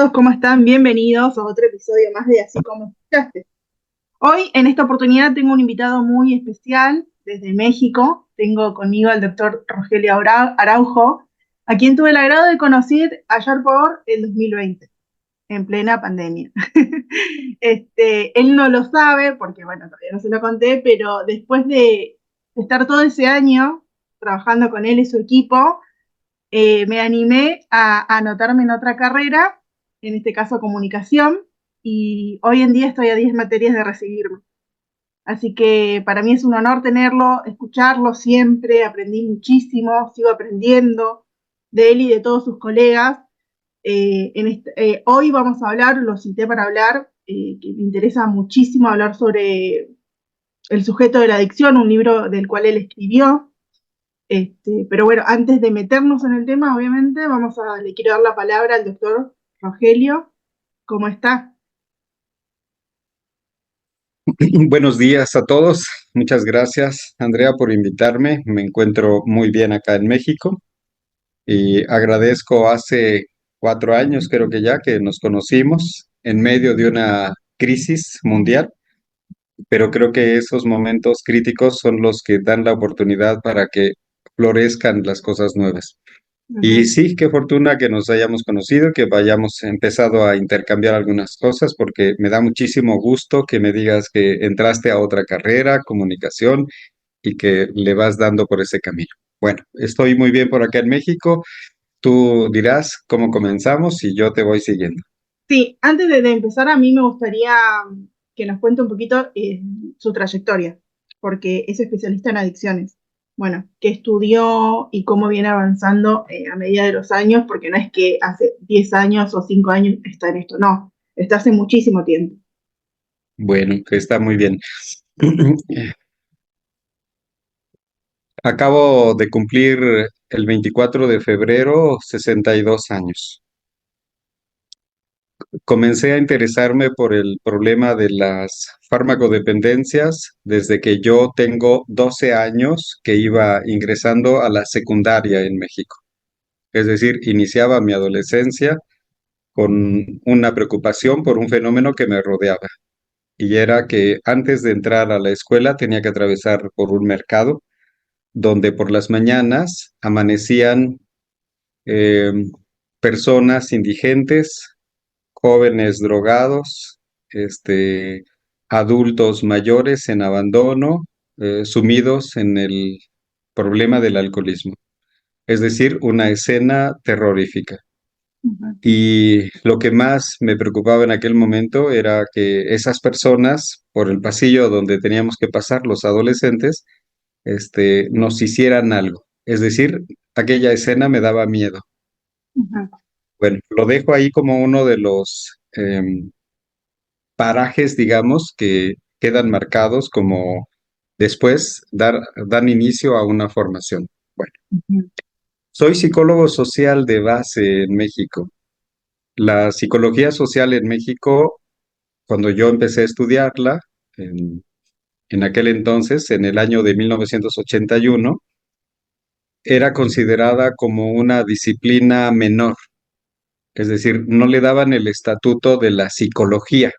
todos, ¿cómo están? Bienvenidos a otro episodio más de Así como escuchaste. Hoy, en esta oportunidad, tengo un invitado muy especial desde México. Tengo conmigo al doctor Rogelio Araujo, a quien tuve el agrado de conocer ayer por el 2020, en plena pandemia. Él no lo sabe, porque bueno, todavía no se lo conté, pero después de estar todo ese año trabajando con él y su equipo, me animé a anotarme en otra carrera, en este caso comunicación, y hoy en día estoy a 10 materias de recibirme. Así que para mí es un honor tenerlo, escucharlo siempre, aprendí muchísimo, sigo aprendiendo de él y de todos sus colegas. Hoy vamos a hablar, lo cité para hablar, que me interesa muchísimo hablar sobre El sujeto de la adicción, un libro del cual él escribió. Pero bueno, antes de meternos en el tema, obviamente, le quiero dar la palabra al doctor Rogelio. ¿Cómo está? Buenos días a todos. Muchas gracias, Andrea, por invitarme. Me encuentro muy bien acá en México y agradezco hace 4 años, creo que ya, que nos conocimos en medio de una crisis mundial, pero creo que esos momentos críticos son los que dan la oportunidad para que florezcan las cosas nuevas. Y Ujú. sí, qué fortuna que nos hayamos conocido, que hayamos empezado a intercambiar algunas cosas, porque me da muchísimo gusto que me digas que entraste a otra carrera, comunicación, y que le vas dando por ese camino. Bueno, estoy muy bien por acá en México. Tú dirás cómo comenzamos y yo te voy siguiendo. Sí, antes de empezar, a mí me gustaría que nos cuente un poquito su trayectoria, porque es especialista en adicciones. Bueno, qué estudió y cómo viene avanzando a medida de los años, porque no es que hace 10 años o 5 años está en esto, no, está hace muchísimo tiempo. Bueno, que está muy bien. Acabo de cumplir el 24 de febrero 62 años. Comencé a interesarme por el problema de las farmacodependencias desde que yo tengo 12 años que iba ingresando a la secundaria en México. Es decir, iniciaba mi adolescencia con una preocupación por un fenómeno que me rodeaba. Y era que antes de entrar a la escuela tenía que atravesar por un mercado donde por las mañanas amanecían eh, personas indigentes, jóvenes drogados, adultos mayores en abandono, sumidos en el problema del alcoholismo. Es decir, una escena terrorífica. Ujú. Y lo que más me preocupaba en aquel momento era que esas personas, por el pasillo donde teníamos que pasar los adolescentes, nos hicieran algo. Es decir, aquella escena me daba miedo. Ujú. Bueno, lo dejo ahí como uno de los parajes, digamos, que quedan marcados como después dan inicio a una formación. Bueno, Ujú. soy psicólogo social de base en México. La psicología social en México, cuando yo empecé a estudiarla, en, en aquel entonces, en el año de 1981, era considerada como una disciplina menor, es decir, no le daban el estatuto de la psicología,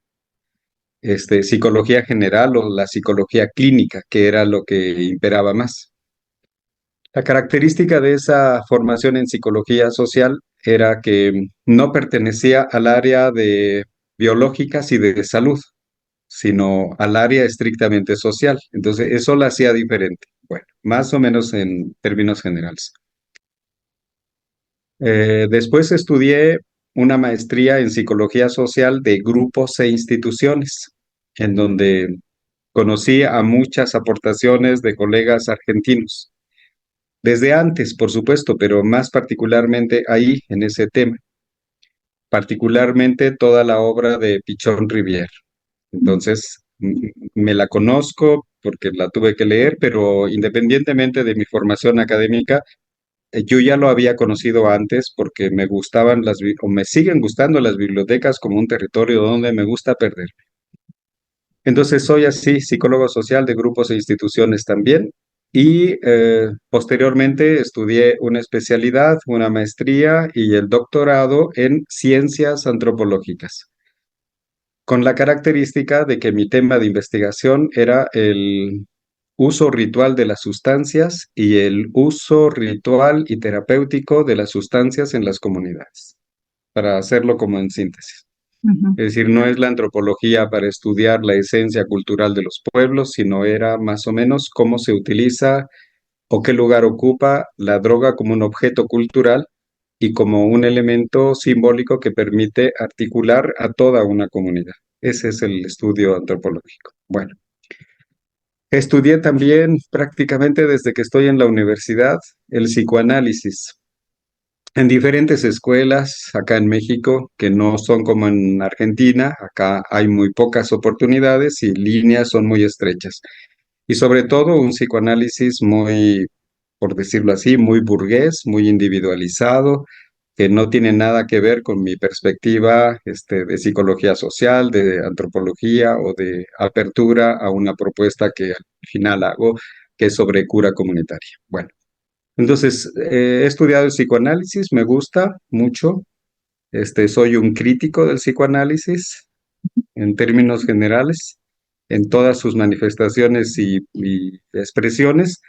psicología general o la psicología clínica, que era lo que imperaba más. La característica de esa formación en psicología social era que no pertenecía al área de biológicas y de salud, sino al área estrictamente social. Entonces, eso la hacía diferente. Bueno, más o menos en términos generales. Después estudié una maestría en psicología social de grupos e instituciones, en donde conocí a muchas aportaciones de colegas argentinos. Desde antes, por supuesto, pero más particularmente ahí, en ese tema, particularmente toda la obra de Pichón Rivière. Entonces, me la conozco porque la tuve que leer, pero independientemente de mi formación académica, yo ya lo había conocido antes porque me gustaban o me siguen gustando las bibliotecas como un territorio donde me gusta perder. Entonces, soy así, psicólogo social de grupos e instituciones también. y posteriormente estudié una especialidad, una maestría y el doctorado en ciencias antropológicas, con la característica de que mi tema de investigación era el uso ritual de las sustancias y el uso ritual y terapéutico de las sustancias en las comunidades, para hacerlo como en síntesis. Ujú. Es decir, no es la antropología para estudiar la esencia cultural de los pueblos, sino era más o menos cómo se utiliza o qué lugar ocupa la droga como un objeto cultural y como un elemento simbólico que permite articular a toda una comunidad. Ese es el estudio antropológico. Bueno, estudié también prácticamente desde que estoy en la universidad el psicoanálisis en diferentes escuelas acá en México, que no son como en Argentina. Acá hay muy pocas oportunidades y líneas son muy estrechas. Y sobre todo un psicoanálisis muy, por decirlo así, muy burgués, muy individualizado, que no tiene nada que ver con mi perspectiva de psicología social, de antropología o de apertura a una propuesta que al final hago, que es sobre cura comunitaria. Bueno, entonces he estudiado el psicoanálisis, me gusta mucho. Soy un crítico del psicoanálisis en términos generales, en todas sus manifestaciones y expresiones,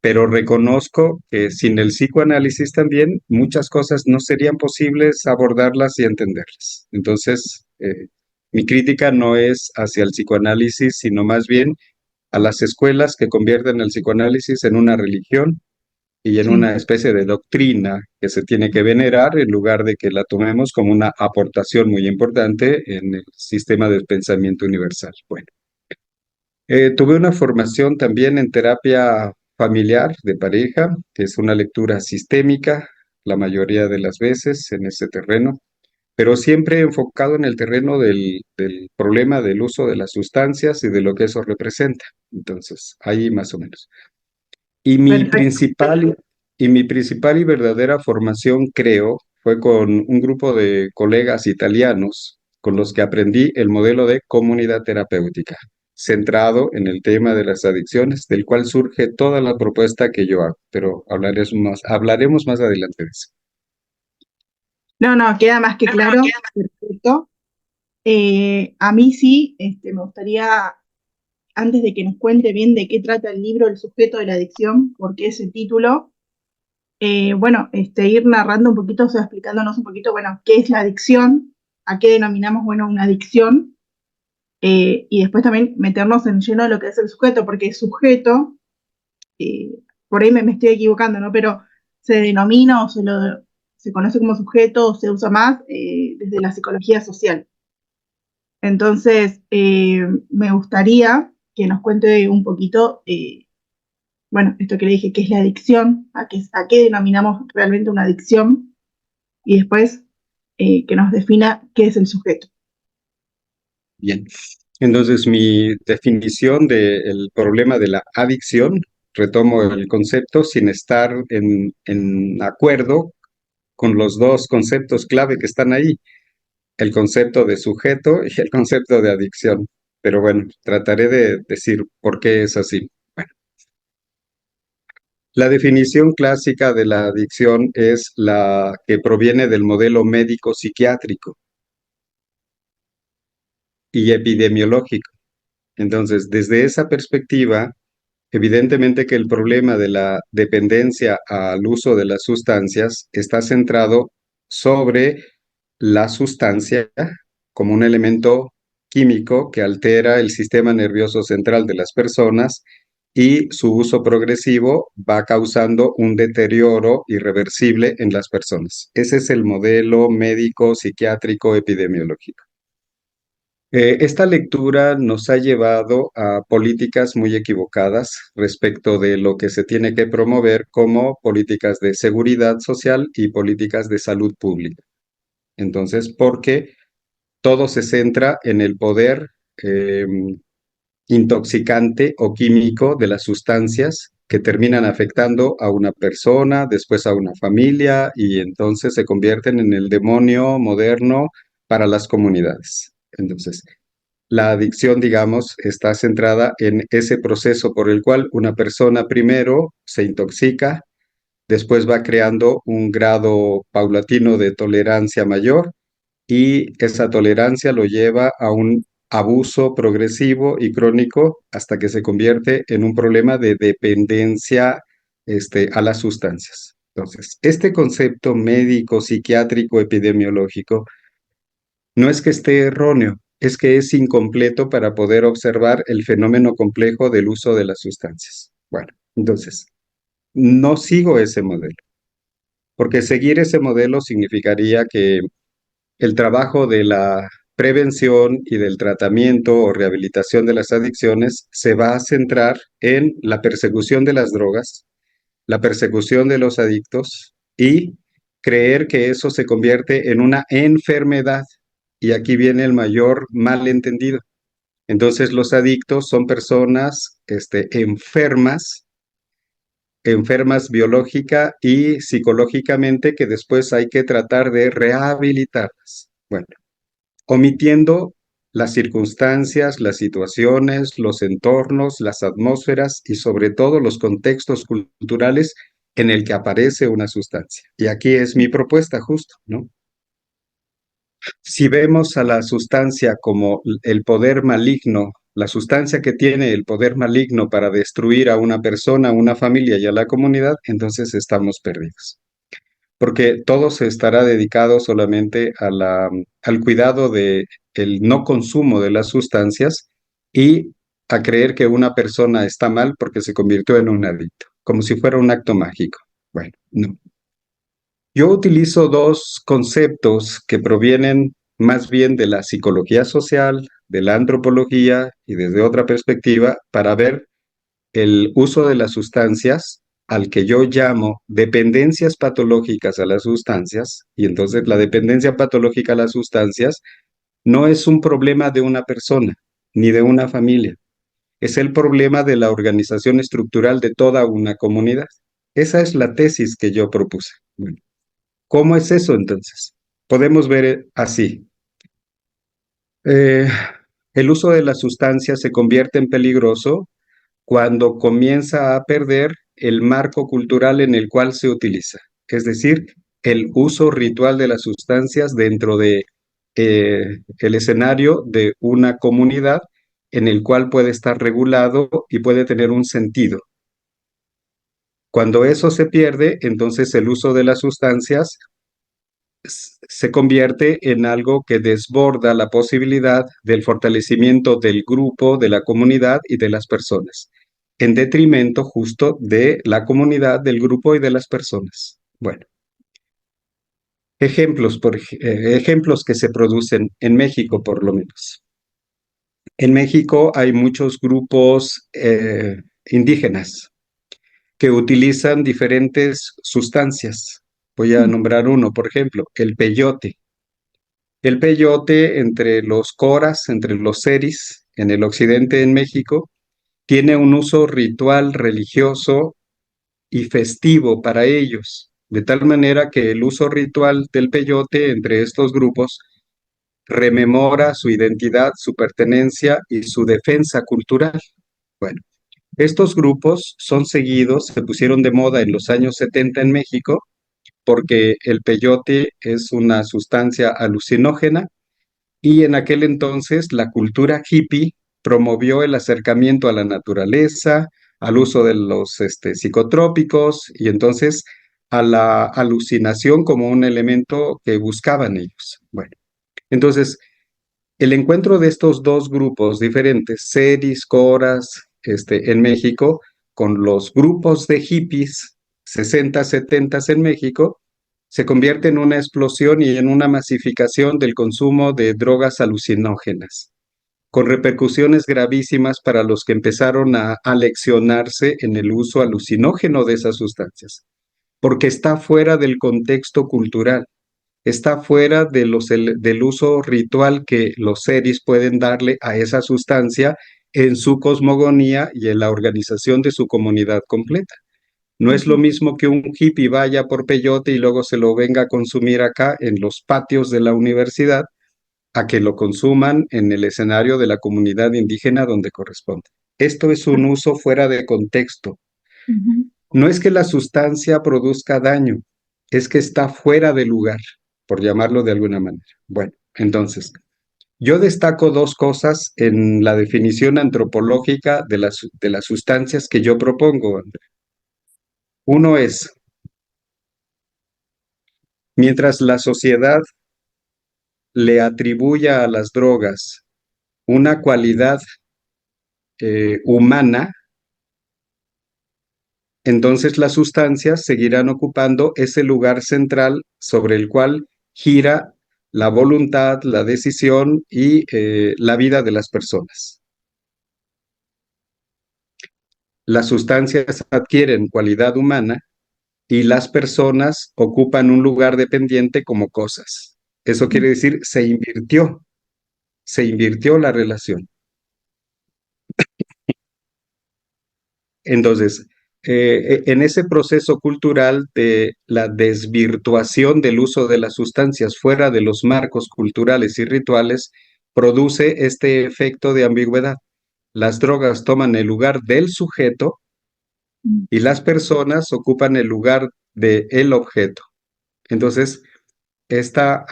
pero reconozco que sin el psicoanálisis también muchas cosas no serían posibles abordarlas y entenderlas. Entonces, mi crítica no es hacia el psicoanálisis, sino más bien a las escuelas que convierten el psicoanálisis en una religión y en Sí. una especie de doctrina que se tiene que venerar en lugar de que la tomemos como una aportación muy importante en el sistema del pensamiento universal. Bueno, tuve una formación también en terapia familiar de pareja, que es una lectura sistémica la mayoría de las veces en ese terreno, pero siempre enfocado en el terreno del problema del uso de las sustancias y de lo que eso representa. Entonces, ahí más o menos. Y mi Perfecto. principal, y mi principal y verdadera formación, creo, fue con un grupo de colegas italianos con los que aprendí el modelo de comunidad terapéutica, centrado en el tema de las adicciones, del cual surge toda la propuesta que yo hago, pero hablaremos más adelante de eso. No, no, queda más que claro. Perfecto. A mí sí, me gustaría, antes de que nos cuente bien de qué trata el libro El sujeto de la adicción, por qué ese título, bueno, ir narrando un poquito, o sea, explicándonos un poquito, bueno, qué es la adicción, a qué denominamos, bueno, una adicción, y después también meternos en lleno de lo que es el sujeto, porque el sujeto, eh, por ahí me estoy equivocando, ¿no? Pero se denomina o se conoce como sujeto o se usa más desde la psicología social. Entonces, me gustaría que nos cuente un poquito, bueno, esto que le dije, qué es la adicción, a qué denominamos realmente una adicción, y después que nos defina qué es el sujeto. Bien. Entonces, mi definición del problema de la adicción, retomo el concepto sin estar en acuerdo con los dos conceptos clave que están ahí, el concepto de sujeto y el concepto de adicción. Pero bueno, trataré de decir por qué es así. Bueno, la definición clásica de la adicción es la que proviene del modelo médico psiquiátrico y epidemiológico. Entonces, desde esa perspectiva, evidentemente que el problema de la dependencia al uso de las sustancias está centrado sobre la sustancia como un elemento químico que altera el sistema nervioso central de las personas y su uso progresivo va causando un deterioro irreversible en las personas. Ese es el modelo médico, psiquiátrico, epidemiológico. Esta lectura nos ha llevado a políticas muy equivocadas respecto de lo que se tiene que promover como políticas de seguridad social y políticas de salud pública. Entonces, porque todo se centra en el poder eh, intoxicante o químico de las sustancias que terminan afectando a una persona, después a una familia y entonces se convierten en el demonio moderno para las comunidades. Entonces, la adicción, digamos, está centrada en ese proceso por el cual una persona primero se intoxica, después va creando un grado paulatino de tolerancia mayor y esa tolerancia lo lleva a un abuso progresivo y crónico hasta que se convierte en un problema de dependencia, a las sustancias. Entonces, este concepto médico, psiquiátrico, epidemiológico, no es que esté erróneo, es que es incompleto para poder observar el fenómeno complejo del uso de las sustancias. Bueno, entonces, no sigo ese modelo, porque seguir ese modelo significaría que el trabajo de la prevención y del tratamiento o rehabilitación de las adicciones se va a centrar en la persecución de las drogas, la persecución de los adictos y creer que eso se convierte en una enfermedad. Y aquí viene el mayor malentendido. Entonces los adictos son personas enfermas, enfermas biológica y psicológicamente que después hay que tratar de rehabilitarlas. Bueno, omitiendo las circunstancias, las situaciones, los entornos, las atmósferas y sobre todo los contextos culturales en el que aparece una sustancia. Y aquí es mi propuesta justo, ¿no? Si vemos a la sustancia como el poder maligno, la sustancia que tiene el poder maligno para destruir a una persona, a una familia y a la comunidad, entonces estamos perdidos. Porque todo se estará dedicado solamente al cuidado de el no consumo de las sustancias y a creer que una persona está mal porque se convirtió en un adicto, como si fuera un acto mágico. Bueno, no. Yo utilizo dos conceptos que provienen más bien de la psicología social, de la antropología y desde otra perspectiva para ver el uso de las sustancias al que yo llamo dependencias patológicas a las sustancias, y entonces la dependencia patológica a las sustancias no es un problema de una persona ni de una familia, es el problema de la organización estructural de toda una comunidad. Esa es la tesis que yo propuse. Bueno, ¿cómo es eso entonces? Podemos ver así. Eh, el uso de las sustancias se convierte en peligroso cuando comienza a perder el marco cultural en el cual se utiliza, es decir, el uso ritual de las sustancias dentro de el escenario de una comunidad en el cual puede estar regulado y puede tener un sentido. Cuando eso se pierde, entonces el uso de las sustancias se convierte en algo que desborda la posibilidad del fortalecimiento del grupo, de la comunidad y de las personas, en detrimento justo de la comunidad, del grupo y de las personas. Bueno, ejemplos que se producen en México, por lo menos. En México hay muchos grupos indígenas que utilizan diferentes sustancias. Voy a nombrar uno, por ejemplo, el peyote. El peyote entre los coras, entre los seris, en el occidente en México, tiene un uso ritual religioso y festivo para ellos, de tal manera que el uso ritual del peyote entre estos grupos rememora su identidad, su pertenencia y su defensa cultural. Bueno, estos grupos son seguidos, se pusieron de moda en los años 70 en México, porque el peyote es una sustancia alucinógena y en aquel entonces la cultura hippie promovió el acercamiento a la naturaleza, al uso de los psicotrópicos y entonces a la alucinación como un elemento que buscaban ellos. Bueno, entonces el encuentro de estos dos grupos diferentes, seris, coras, en México, con los grupos de hippies 60, 70 en México, se convierte en una explosión y en una masificación del consumo de drogas alucinógenas, con repercusiones gravísimas para los que empezaron a aleccionarse en el uso alucinógeno de esas sustancias, porque está fuera del contexto cultural, está fuera de del uso ritual que los seres pueden darle a esa sustancia en su cosmogonía y en la organización de su comunidad completa. No es lo mismo que un hippie vaya por peyote y luego se lo venga a consumir acá en los patios de la universidad, a que lo consuman en el escenario de la comunidad indígena donde corresponde. Esto es un uso fuera de contexto. Ujú. No es que la sustancia produzca daño, es que está fuera de lugar, por llamarlo de alguna manera. Bueno, entonces, yo destaco dos cosas en la definición antropológica de las sustancias que yo propongo. Uno es, mientras la sociedad le atribuya a las drogas una cualidad humana, entonces las sustancias seguirán ocupando ese lugar central sobre el cual gira la voluntad, la decisión y la vida de las personas. Las sustancias adquieren cualidad humana y las personas ocupan un lugar dependiente como cosas. Eso quiere decir, se invirtió la relación. Entonces, en ese proceso cultural de la desvirtuación del uso de las sustancias fuera de los marcos culturales y rituales, produce este efecto de ambigüedad. Las drogas toman el lugar del sujeto y las personas ocupan el lugar del objeto. Entonces, esta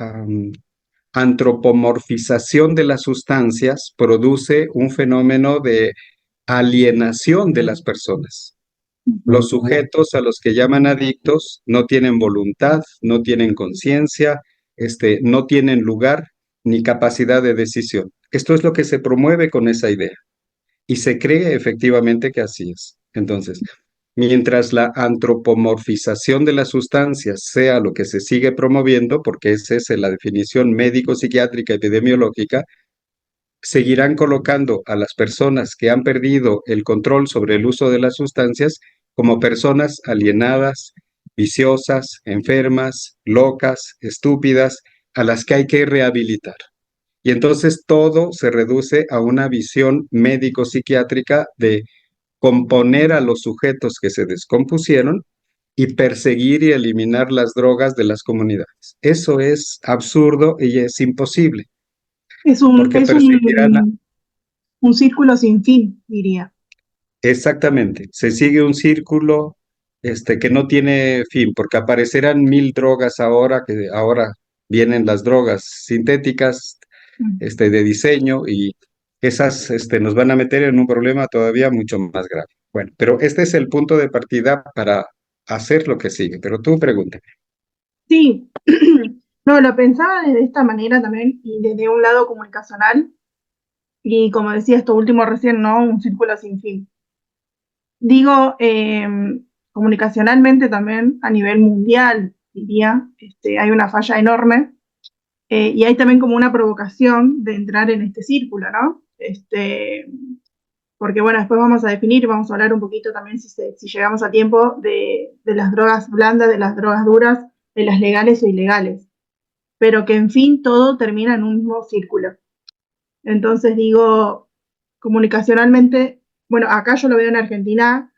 antropomorfización de las sustancias produce un fenómeno de alienación de las personas. Los sujetos a los que llaman adictos no tienen voluntad, no tienen conciencia, no tienen lugar ni capacidad de decisión. Esto es lo que se promueve con esa idea y se cree efectivamente que así es. Entonces, mientras la antropomorfización de las sustancias sea lo que se sigue promoviendo, porque esa es la definición médico-psiquiátrica epidemiológica, seguirán colocando a las personas que han perdido el control sobre el uso de las sustancias como personas alienadas, viciosas, enfermas, locas, estúpidas, a las que hay que rehabilitar. Y entonces todo se reduce a una visión médico-psiquiátrica de componer a los sujetos que se descompusieron y perseguir y eliminar las drogas de las comunidades. Eso es absurdo y es imposible, Es un, porque es perseguirán un círculo sin fin, diría. exactamente, se sigue un círculo que no tiene fin, porque aparecerán 1000 drogas ahora, que ahora vienen las drogas sintéticas Mm. de diseño y esas nos van a meter en un problema todavía mucho más grave. Bueno, pero este es el punto de partida para hacer lo que sigue, pero tú pregúntame. Sí, no, lo pensaba de esta manera también y desde un lado comunicacional y como decía esto último recién, ¿no? Un círculo sin fin. Digo, comunicacionalmente también a nivel mundial, diría, hay una falla enorme y hay también como una provocación de entrar en este círculo, ¿no? Porque bueno, después vamos a definir, vamos a hablar un poquito también si llegamos a tiempo de las drogas blandas, de las drogas duras, de las legales o ilegales, pero que en fin todo termina en un mismo círculo. Entonces digo, comunicacionalmente, bueno, acá yo lo veo en Argentina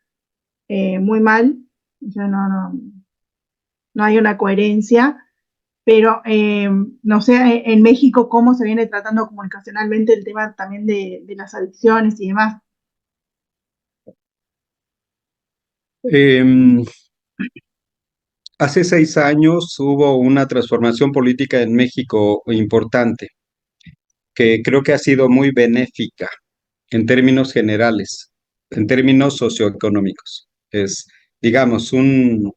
muy mal, o sea, no hay una coherencia, pero no sé en México cómo se viene tratando comunicacionalmente el tema también de las adicciones y demás. Em, Hace 6 años hubo una transformación política en México importante, que creo que ha sido muy benéfica en términos generales, en términos socioeconómicos. Es, digamos, un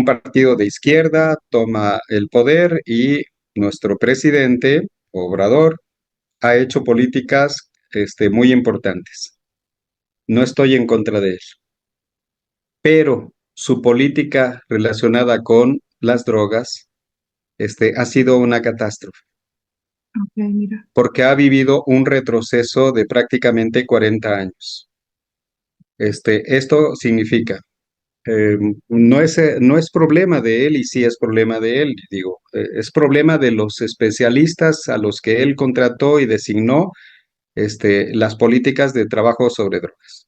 partido de izquierda toma el poder y nuestro presidente, Obrador, ha hecho políticas muy importantes. No estoy en contra de él, pero su política relacionada con las drogas ha sido una catástrofe, Ok, mira. porque ha vivido un retroceso de prácticamente 40 años. Esto significa no es problema de él y sí es problema de él, digo, es problema de los especialistas a los que él contrató y designó las políticas de trabajo sobre drogas.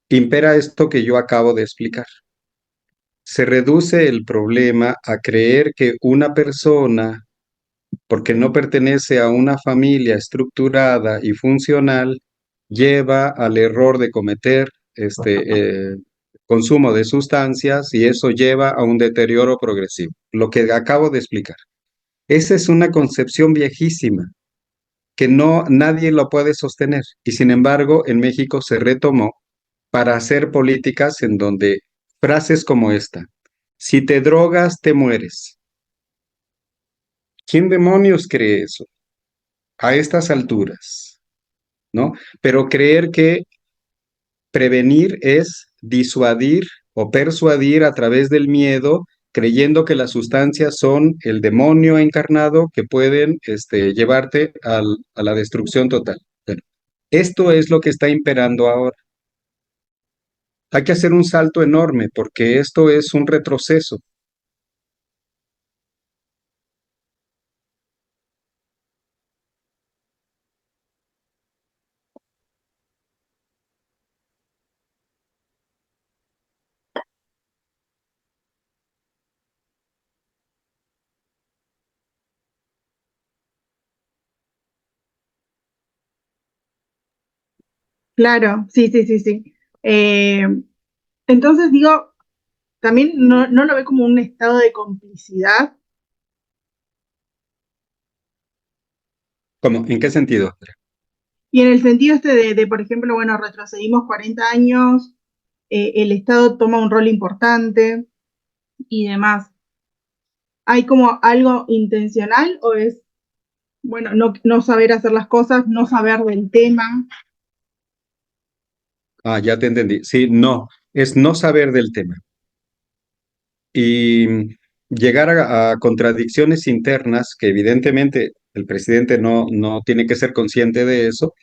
Impera esto que yo acabo de explicar. Se reduce el problema a creer que una persona porque no pertenece a una familia estructurada y funcional, lleva al error de cometer consumo de sustancias y eso lleva a un deterioro progresivo. Lo que acabo de explicar. Esa es una concepción viejísima que no nadie lo puede sostener y sin embargo en México se retomó para hacer políticas en donde frases como esta: si te drogas, te mueres. ¿Quién demonios cree eso a estas alturas? ¿No? Pero creer que prevenir es disuadir o persuadir a través del miedo, creyendo que las sustancias son el demonio encarnado que pueden llevarte a la destrucción total. Bueno, esto es lo que está imperando ahora. Hay que hacer un salto enorme porque esto es un retroceso. Claro, sí, sí, sí, sí. Eh, entonces digo, también no lo ve como un estado de complicidad. ¿Cómo? ¿En qué sentido? Y en el sentido este por ejemplo, bueno, retrocedimos 40 años, el Estado toma un rol importante y demás. ¿Hay como algo intencional o es, bueno, no saber hacer las cosas, no saber del tema? Ah, ya te entendí. Sí, no, es no saber del tema. Y llegar a contradicciones internas que evidentemente el presidente no tiene que ser consciente de eso,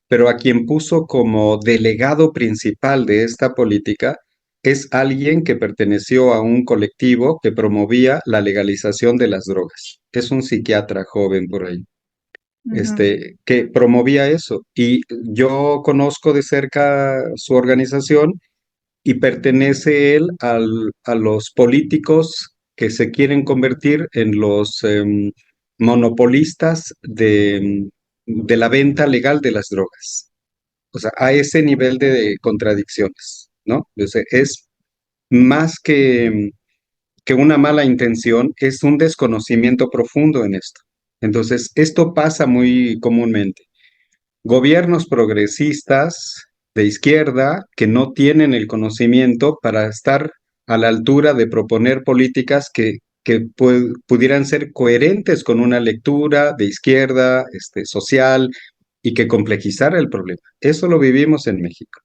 pero a quien puso como delegado principal de esta política es alguien que perteneció a un colectivo que promovía la legalización de las drogas. Es un psiquiatra joven por ahí, Ujú. que promovía eso. Y yo conozco de cerca su organización y pertenece él a los políticos que se quieren convertir en los monopolistas de la venta legal de las drogas. O sea, a ese nivel de contradicciones, ¿no? O sea, es más que una mala intención, es un desconocimiento profundo en esto. Entonces, esto pasa muy comúnmente. Gobiernos progresistas de izquierda que no tienen el conocimiento para estar a la altura de proponer políticas que pudieran ser coherentes con una lectura de izquierda, social, y que complejizara el problema. Eso lo vivimos en México.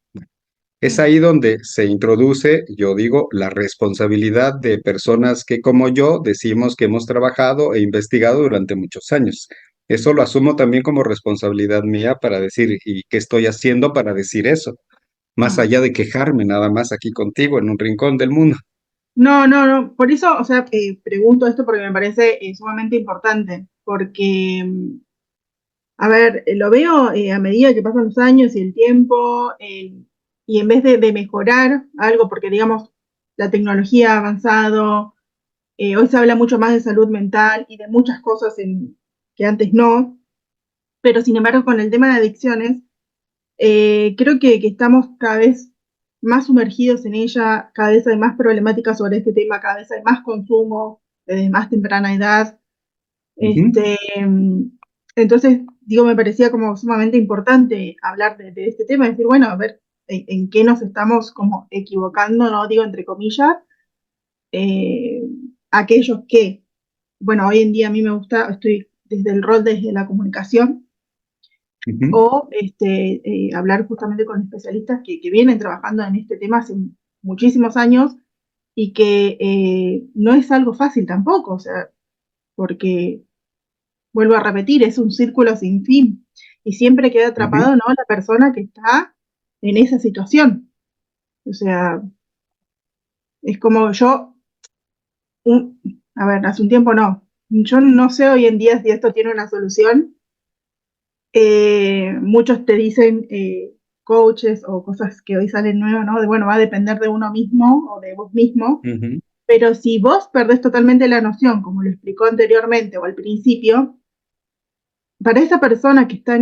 Es ahí donde se introduce, yo digo, la responsabilidad de personas que como yo decimos que hemos trabajado e investigado durante muchos años. Eso lo asumo también como responsabilidad mía para decir, ¿y qué estoy haciendo para decir eso? Más Mm. allá de quejarme nada más aquí contigo en un rincón del mundo. No, por eso, o sea, pregunto esto porque me parece sumamente importante, porque, a ver, lo veo a medida que pasan los años y el tiempo, y en vez de mejorar algo, porque digamos, la tecnología ha avanzado, hoy se habla mucho más de salud mental y de muchas cosas que antes no, pero sin embargo con el tema de adicciones, creo que estamos cada vez más sumergidos en ella, cada vez hay más problemáticas sobre este tema, cada vez hay más consumo desde más temprana edad. Ujú, Este, entonces, digo, me parecía como sumamente importante hablar de este tema, decir, bueno, a ver en qué nos estamos como equivocando, no digo entre comillas, eh, aquellos que, bueno, hoy en día a mí me gusta, estoy desde el rol desde la comunicación, ujú. o hablar justamente con especialistas que vienen trabajando en este tema hace muchísimos años y que no es algo fácil tampoco, o sea, porque, vuelvo a repetir, es un círculo sin fin y siempre queda Ujú. atrapado, ¿no? La persona que está en esa situación. O sea, es como yo, a ver, hace un tiempo no, yo no sé hoy en día si esto tiene una solución. Muchos te dicen, coaches o cosas que hoy salen nuevas, ¿no? De bueno, va a depender de uno mismo o de vos mismo, Ujú. pero si vos perdés totalmente la noción, como lo explicó anteriormente o al principio, para esa persona que está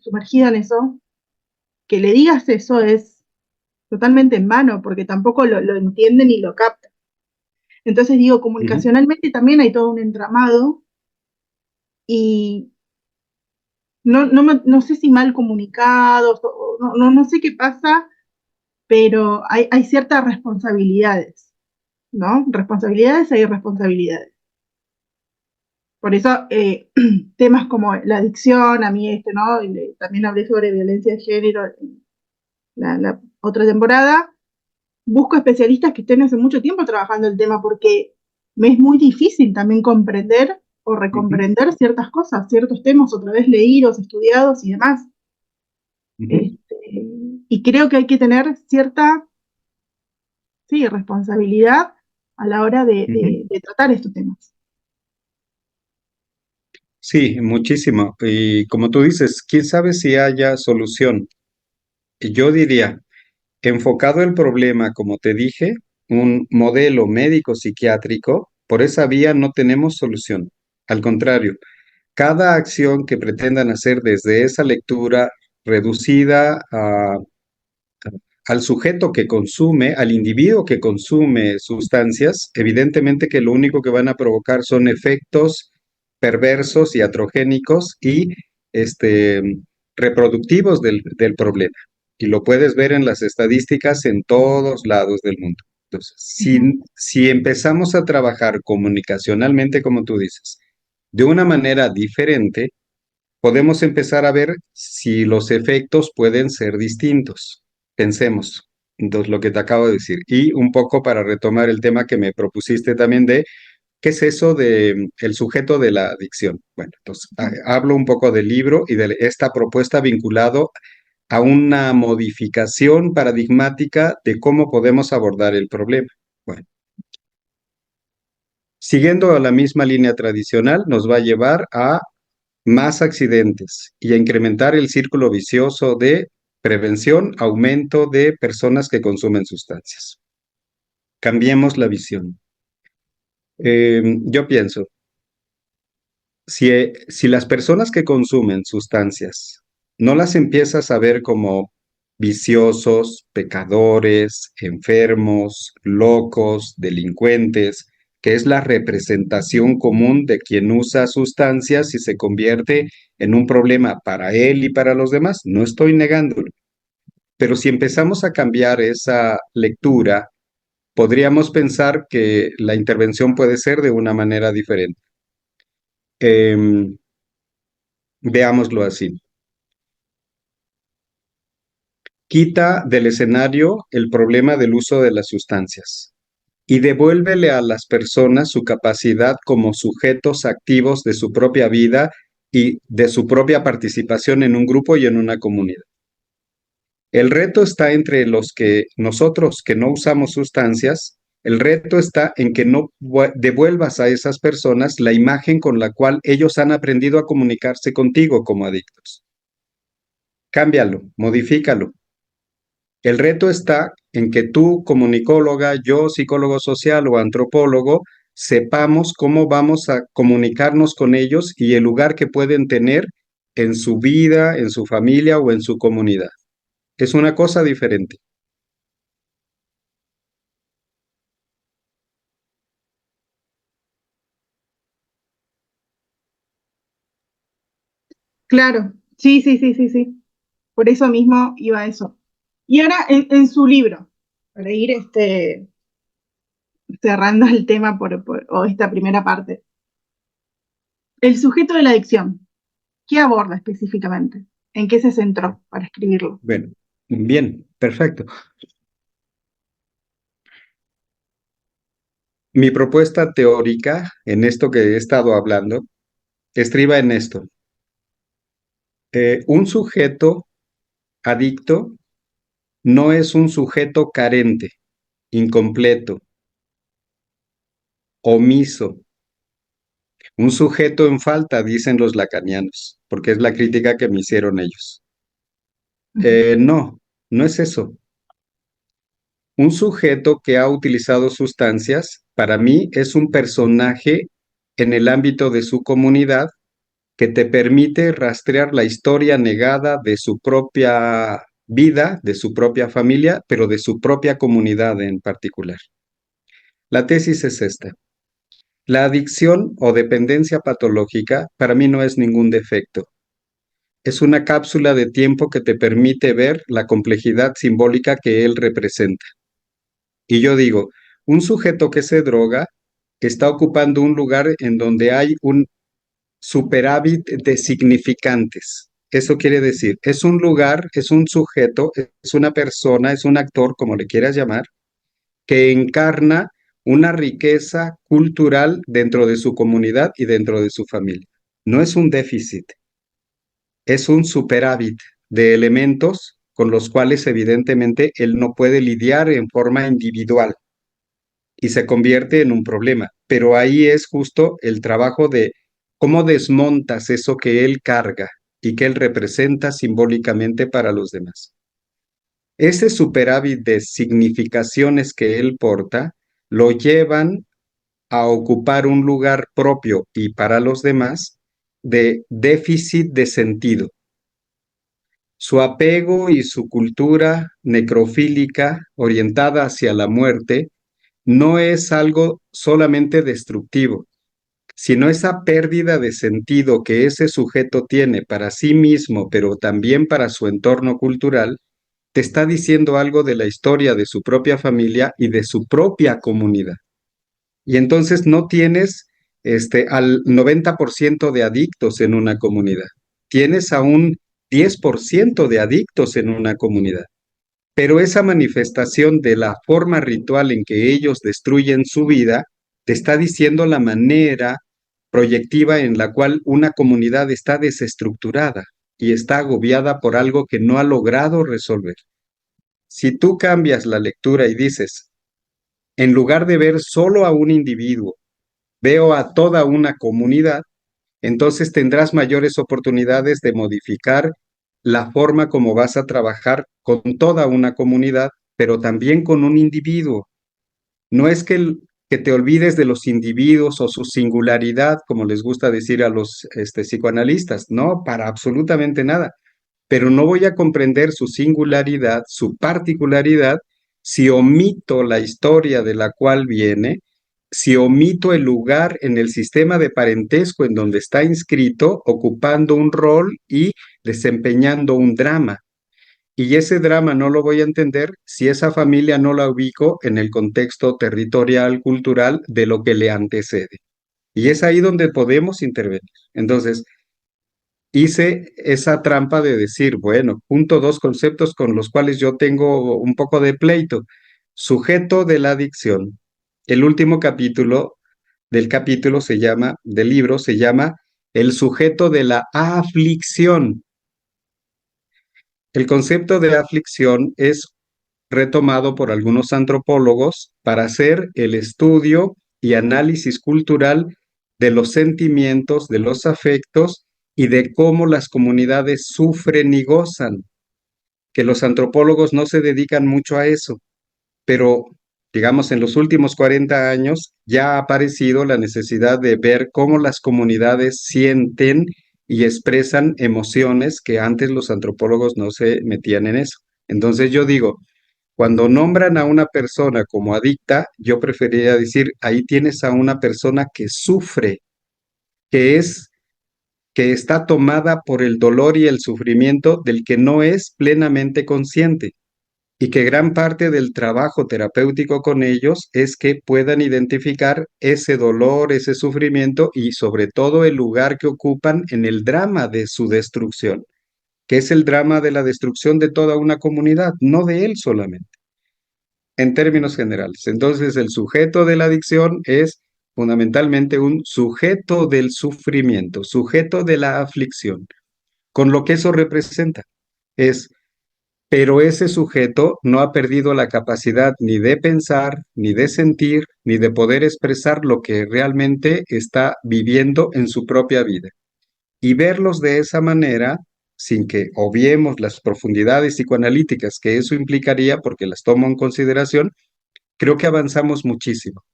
sumergida en eso, que le digas eso es totalmente en vano, porque tampoco lo entiende ni lo capta. Entonces digo, Ujú, comunicacionalmente también hay todo un entramado y no sé si mal comunicados, no sé qué pasa, pero hay ciertas responsabilidades, ¿no? Responsabilidades hay responsabilidades. Por eso temas como la adicción, a mí ¿no? También hablé sobre violencia de género en la otra temporada. Busco especialistas que estén hace mucho tiempo trabajando el tema porque me es muy difícil también comprender o ujú, recomprender ciertas cosas, ciertos temas otra vez leídos, estudiados y demás. ujú, Este, y creo que hay que tener cierta, sí, responsabilidad a la hora ujú. de tratar estos temas. Sí, muchísimo. Y como tú dices, quién sabe si haya solución. Y yo diría, enfocado el problema, como te dije, un modelo médico psiquiátrico, por esa vía no tenemos solución. Al contrario, cada acción que pretendan hacer desde esa lectura reducida al sujeto que consume, al individuo que consume sustancias, evidentemente que lo único que van a provocar son efectos perversos y atrogénicos y este, reproductivos del problema. Y lo puedes ver en las estadísticas en todos lados del mundo. Entonces, Ujú, si empezamos a trabajar comunicacionalmente, como tú dices, de una manera diferente, podemos empezar a ver si los efectos pueden ser distintos. Pensemos, entonces, lo que te acabo de decir. Y un poco para retomar el tema que me propusiste también de qué es eso de el sujeto de la adicción. Bueno, entonces hablo un poco del libro y de esta propuesta vinculado a una modificación paradigmática de cómo podemos abordar el problema. Bueno, siguiendo a la misma línea tradicional, nos va a llevar a más accidentes y a incrementar el círculo vicioso de prevención, aumento de personas que consumen sustancias. Cambiemos la visión. Yo pienso, si las personas que consumen sustancias no las empiezas a ver como viciosos, pecadores, enfermos, locos, delincuentes, que es la representación común de quien usa sustancias y se convierte en un problema para él y para los demás, no estoy negándolo. Pero si empezamos a cambiar esa lectura, podríamos pensar que la intervención puede ser de una manera diferente. Em, Veámoslo así. Quita del escenario el problema del uso de las sustancias y devuélvele a las personas su capacidad como sujetos activos de su propia vida y de su propia participación en un grupo y en una comunidad. El reto está entre los que nosotros que no usamos sustancias, el reto está en que no devuelvas a esas personas la imagen con la cual ellos han aprendido a comunicarse contigo como adictos. Cámbialo, modifícalo. El reto está en que tú, comunicóloga, yo, psicólogo social o antropólogo, sepamos cómo vamos a comunicarnos con ellos y el lugar que pueden tener en su vida, en su familia o en su comunidad. Es una cosa diferente. claro, sí, sí, sí, sí, sí. Por eso mismo iba a eso. Y ahora en su libro, para ir cerrando el tema o esta primera parte, el sujeto de la adicción, ¿qué aborda específicamente? ¿En qué se centró para escribirlo? Bueno, bien, perfecto. Mi propuesta teórica en esto que he estado hablando estriba en esto. Un sujeto adicto no es un sujeto carente, incompleto, omiso, un sujeto en falta, dicen los lacanianos, porque es la crítica que me hicieron ellos. Ujú. No, no es eso. Un sujeto que ha utilizado sustancias, para mí, es un personaje en el ámbito de su comunidad que te permite rastrear la historia negada de su propia vida, de su propia familia, pero de su propia comunidad en particular. La tesis es esta. La adicción o dependencia patológica para mí no es ningún defecto. Es una cápsula de tiempo que te permite ver la complejidad simbólica que él representa. Y yo digo, un sujeto que se droga está ocupando un lugar en donde hay un superávit de significantes. Eso quiere decir, es un lugar, es un sujeto, es una persona, es un actor, como le quieras llamar, que encarna una riqueza cultural dentro de su comunidad y dentro de su familia. No es un déficit, es un superávit de elementos con los cuales evidentemente él no puede lidiar en forma individual y se convierte en un problema. Pero ahí es justo el trabajo de cómo desmontas eso que él carga y que él representa simbólicamente para los demás. Ese superávit de significaciones que él porta lo llevan a ocupar un lugar propio y para los demás de déficit de sentido. Su apego y su cultura necrofílica orientada hacia la muerte no es algo solamente destructivo, sino esa pérdida de sentido que ese sujeto tiene para sí mismo, pero también para su entorno cultural, te está diciendo algo de la historia de su propia familia y de su propia comunidad. Y entonces no tienes al 90% de adictos en una comunidad. Tienes a un 10% de adictos en una comunidad. Pero esa manifestación de la forma ritual en que ellos destruyen su vida te está diciendo la manera proyectiva en la cual una comunidad está desestructurada y está agobiada por algo que no ha logrado resolver. Si tú cambias la lectura y dices, en lugar de ver solo a un individuo, veo a toda una comunidad, entonces tendrás mayores oportunidades de modificar la forma como vas a trabajar con toda una comunidad, pero también con un individuo. No es que te olvides de los individuos o su singularidad, como les gusta decir a los psicoanalistas, no, para absolutamente nada. Pero no voy a comprender su singularidad, su particularidad, si omito la historia de la cual viene, si omito el lugar en el sistema de parentesco en donde está inscrito, ocupando un rol y desempeñando un drama. Y ese drama no lo voy a entender si esa familia no la ubico en el contexto territorial, cultural de lo que le antecede. Y es ahí donde podemos intervenir. Entonces, hice esa trampa de decir, bueno, junto dos conceptos con los cuales yo tengo un poco de pleito. Sujeto de la adicción. El último capítulo del libro se llama El sujeto de la aflicción. El concepto de aflicción es retomado por algunos antropólogos para hacer el estudio y análisis cultural de los sentimientos, de los afectos y de cómo las comunidades sufren y gozan, que los antropólogos no se dedican mucho a eso, pero digamos en los últimos 40 años ya ha aparecido la necesidad de ver cómo las comunidades sienten y expresan emociones que antes los antropólogos no se metían en eso. Entonces yo digo, cuando nombran a una persona como adicta, yo preferiría decir, ahí tienes a una persona que sufre, que que está tomada por el dolor y el sufrimiento del que no es plenamente consciente, y que gran parte del trabajo terapéutico con ellos es que puedan identificar ese dolor, ese sufrimiento y sobre todo el lugar que ocupan en el drama de su destrucción, que es el drama de la destrucción de toda una comunidad, no de él solamente en términos generales. Entonces, el sujeto de la adicción es fundamentalmente un sujeto del sufrimiento, sujeto de la aflicción, con lo que eso representa. Pero ese sujeto no ha perdido la capacidad ni de pensar, ni de sentir, ni de poder expresar lo que realmente está viviendo en su propia vida. Y verlos de esa manera, sin que obviemos las profundidades psicoanalíticas que eso implicaría, porque las tomo en consideración, creo que avanzamos muchísimo.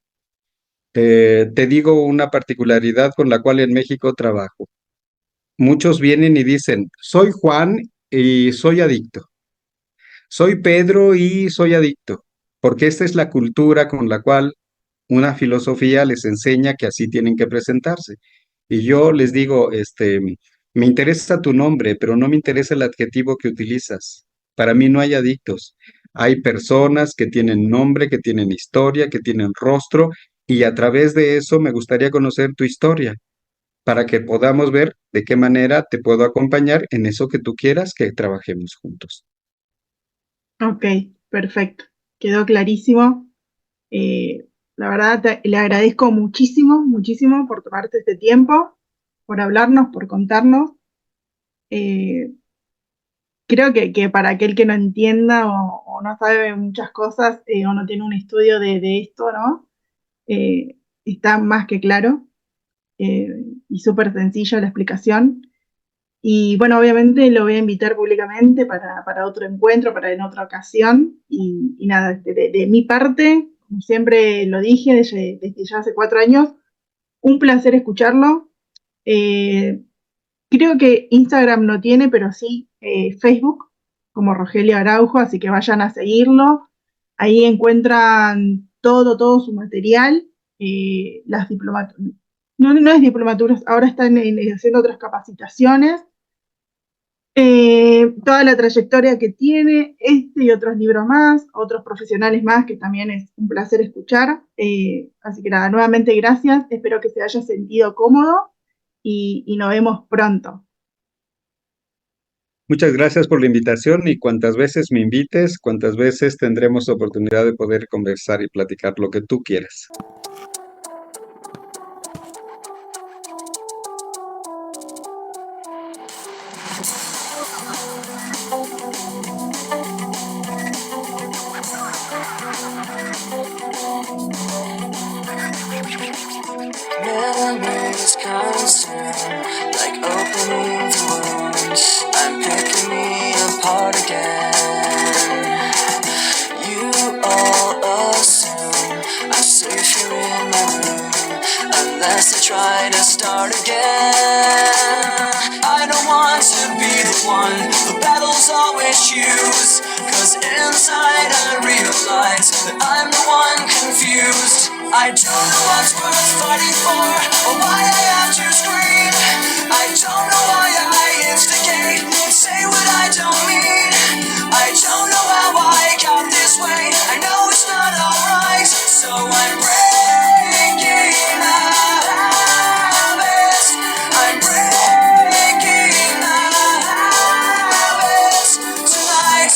Te digo una particularidad con la cual en México trabajo. Muchos vienen y dicen, soy Juan y soy adicto. Soy Pedro y soy adicto. Porque esta es la cultura con la cual una filosofía les enseña que así tienen que presentarse. Y yo les digo, me interesa tu nombre, pero no me interesa el adjetivo que utilizas. Para mí no hay adictos. Hay personas que tienen nombre, que tienen historia, que tienen rostro, y a través de eso me gustaría conocer tu historia para que podamos ver de qué manera te puedo acompañar en eso que tú quieras que trabajemos juntos. Ok, perfecto. Quedó clarísimo. Eh, la verdad, le agradezco muchísimo, muchísimo por tomarte este tiempo, por hablarnos, por contarnos. Eh, Creo que para aquel que no entienda o no sabe muchas cosas o no tiene un estudio de esto, ¿no? Está más que claro eh, y súper sencillo la explicación. Y bueno, obviamente lo voy a invitar públicamente para otro encuentro, para en otra ocasión. Y nada, de mi parte, como siempre lo dije desde ya hace 4 años, un placer escucharlo. Eh, Creo que Instagram no tiene, pero sí Facebook, como Rogelio Araujo, así que vayan a seguirlo. Ahí encuentran todo su material, las diplomaturas. No, no es diplomaturas, ahora están haciendo otras capacitaciones, toda la trayectoria que tiene, este y otros libros más, otros profesionales más, que también es un placer escuchar. Así que nada, nuevamente gracias, espero que se haya sentido cómodo y nos vemos pronto. Muchas gracias por la invitación y cuantas veces me invites, cuantas veces tendremos oportunidad de poder conversar y platicar lo que tú quieras. Memories come soon, like opening wounds. I'm picking me apart again. You all assume I'm safe here in my room, unless I try to start again. I don't want to be the one the battles always choose, 'cause inside I realize that I'm the one confused. I don't know what's worth fighting for, or why I have to scream. I don't know why I instigate and say what I don't mean. I don't know how I got this way, I know it's not alright, so I'm breaking the habits. I'm breaking the habits tonight.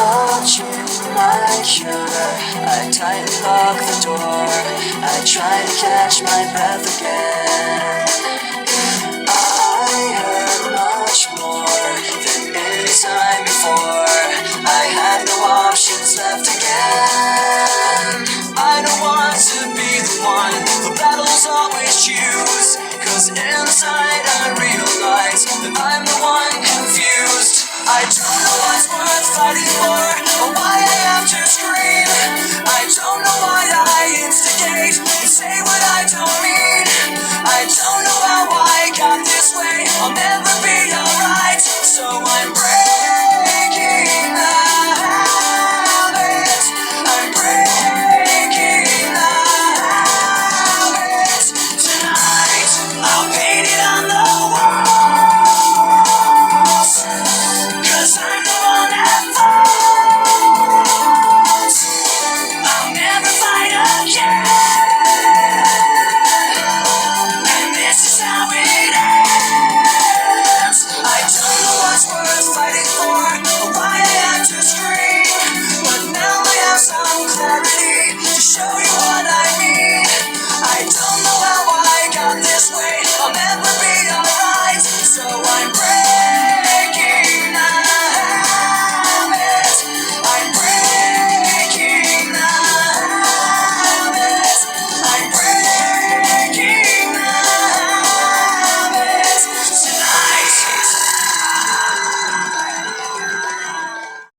Clutching my cure, I tightly lock the door. I try to catch my breath again. I hurt much more than any time before. I had no options left again. I don't want to be the one the battles always choose, 'cause inside I realize that I'm the one confused. I don't know what's worth fighting for, or why I have to scream. I don't know why I instigate and say